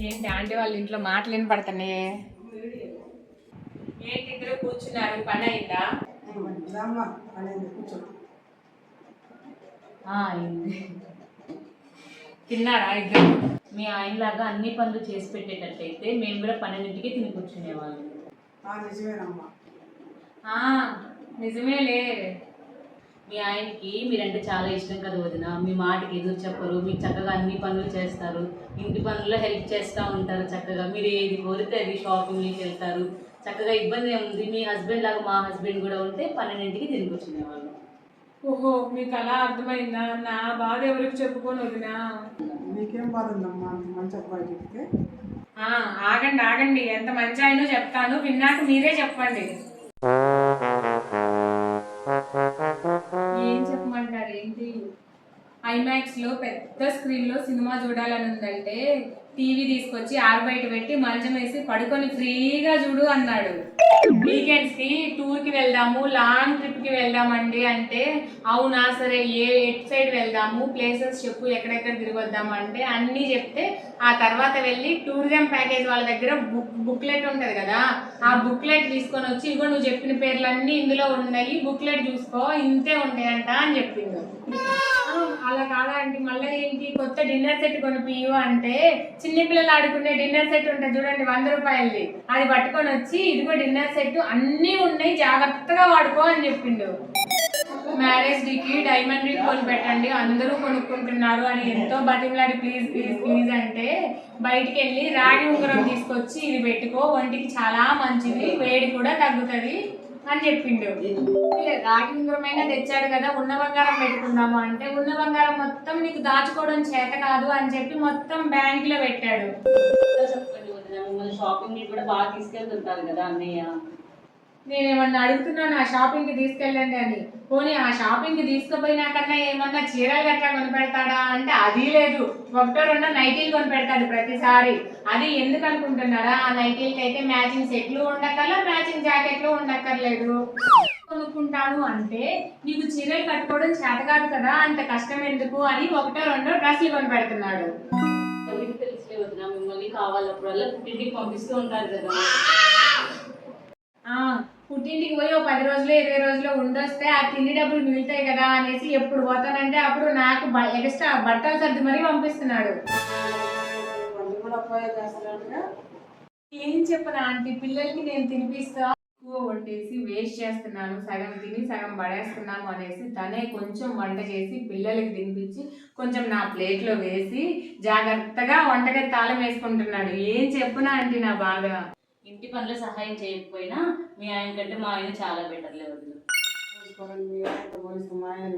ఏంటి ఆంటీ వాళ్ళ ఇంట్లో మాటలు వినపడుతున్నాయి? ఏంటి ఇద్దరు కూర్చున్నారు, పని అయిందా? అయింది. తిన్నారా ఇద్దరు? మీ ఆయనలాగా అన్ని పనులు చేసి పెట్టేటట్టయితే మేము కూడా 12ంటికి తిని కూర్చునేవాళ్ళం. నిజమేలే. మీ ఆయనకి మీరంటే చాలా ఇష్టం కదా వదిన. మీ మాటకి ఎదురు చెప్పరు, మీకు చక్కగా అన్ని పనులు చేస్తారు, ఇంటి పనుల్లో హెల్ప్ చేస్తూ ఉంటారు. చక్కగా మీరు ఏది కోరితే అది షాపింగ్కి వెళ్తారు. చక్కగా ఇబ్బంది ఏముంది, మీ హస్బెండ్ లాగా మా హస్బెండ్ కూడా ఉంటే 12ంటికి తిని కూర్చునేవాళ్ళం. ఓహో, మీకు అలా అర్థమైందా? నా బాధ ఎవరికి చెప్పుకొని వదినా? నీకేం బాధ ఉందమ్మా మంచి అబ్బాయి చెప్తే? ఆగండి ఆగండి, ఎంత మంచి ఆయనో చెప్తాను, విన్నాక మీరే చెప్పండి. ఏం చెప్పమంటారు ఏంటి? ఐమాక్స్ లో పెద్ద స్క్రీన్ లో సినిమా చూడాలని ఉందంటే టీవీ తీసుకొచ్చి ఆరుబయట పెట్టి మంచం వేసి పడుకొని ఫ్రీగా చూడు అన్నాడు. వీకెండ్స్ కి టూర్ కి వెళ్దాము, లాంగ్ ట్రిప్ కి వెళ్దామండి అంటే అవునా సరే, ఎటు సైడ్ వెళ్దాము, ప్లేసెస్ చెప్పు, ఎక్కడెక్కడ తిరిగి వద్దాము అంటే అన్నీ చెప్తే ఆ తర్వాత వెళ్ళి టూరిజం ప్యాకేజ్ వాళ్ళ దగ్గర బుక్లెట్ ఉంటుంది కదా, ఆ బుక్లెట్ తీసుకొని వచ్చి ఇగో నువ్వు చెప్పిన పేర్లన్నీ ఇందులో ఉన్నాయి, బుక్లెట్ చూసుకో, ఇంతే ఉంటాయంట అని చెప్పిండు. అలా కాదా అంటే మళ్ళీ ఏంటి కొత్త డిన్నర్ సెట్ కొనిపియు అంటే చిన్నపిల్లలు ఆడుకునే డిన్నర్ సెట్ ఉంటుంది చూడండి, 100 రూపాయలది, అది పట్టుకొని వచ్చి ఇదిగో డిన్నర్ సెట్ అన్నీ ఉన్నాయి, జాగ్రత్తగా వాడుకో అని చెప్పిండు. మ్యారేజ్ డేకి డైమండ్ రింగ్ కొని పెట్టండి, అందరూ కొనుక్కుంటున్నారు అని ఎంతో బతిమలాడి ప్లీజ్ ప్లీజ్ ప్లీజ్ అంటే బయటికి వెళ్ళి రాగి ఉంగరం తీసుకొచ్చి ఇది పెట్టుకో, ఒంటికి చాలా మంచిది, వేడి కూడా తగ్గుతుంది అని చెప్పిండు. రాగి ఉంగరమైనా తెచ్చాడు కదా, ఉన్న బంగారం పెట్టుకుందాము అంటే ఉన్న బంగారం మొత్తం నీకు దాచుకోవడం చేత కాదు అని చెప్పి మొత్తం బ్యాంక్ లో పెట్టాడు. చెప్పండి వదిన, మిమ్మల్ని షాపింగ్ కూడా బాగా తీసుకెళ్తుంటారు కదా అన్నయ్య. నేనేమన్నా అడుగుతున్నాను ఆ షాపింగ్ కి తీసుకెళ్ళండి అని? పోనీ ఆ షాపింగ్ కి తీసుకుపోయినా కన్నా ఏమన్నా చీరలు గట్రా కొనిపెడతాడా అంటే అది లేదు, ఒకటో రెండో నైటీలు కొనిపెడతాడు ప్రతిసారి. అది ఎందుకు అనుకుంటున్నారా? ఆ నైటీలకి అయితే మ్యాచింగ్ సెట్లు ఉండక్కర్లా, మ్యాచింగ్ జాకెట్లు ఉండక్కర్లేదు. కొనుక్కుంటాను అంటే నీకు చీరలు కట్టుకోవడం చేత కాదు కదా, అంత కష్టం ఎందుకు అని ఒకటో రెండో డ్రెస్సులు కొనిపెడుతున్నాడు. ఎవరికి తెలిసే వదిన, మిమ్మల్ని కావాలప్పుడల్లా పుట్టింటికి పంపిస్తూ ఉంటారు కదా. పుట్టింటికి పోయి 10 రోజులు 20 రోజులు ఉండొస్తే ఆ తిండి డబ్బులు మిగులుతాయి కదా అనేసి ఎప్పుడు పోతానంటే అప్పుడు నాకు ఎక్స్ట్రా బట్టలు సర్ది మరీ పంపిస్తున్నాడు. ఏం చెప్పనా ఆంటీ, పిల్లలకి నేను తినిపిస్తా ఎక్కువ వండేసి వేస్ట్ చేస్తున్నాను, సగం తిని సగం పడేస్తున్నాము అనేసి తనే కొంచెం వంట చేసి పిల్లలకి తినిపించి కొంచెం నా ప్లేట్లో వేసి జాగ్రత్తగా వంటగది తాళం వేసుకుంటున్నాడు. ఏం చెప్పునా ఆంటీ నా బాధ? ఇంటి పనులు సహాయం చేయకపోయినా మీ ఆయన కంటే మా ఆయన చాలా బెటర్లే వదిన. మా ఆయన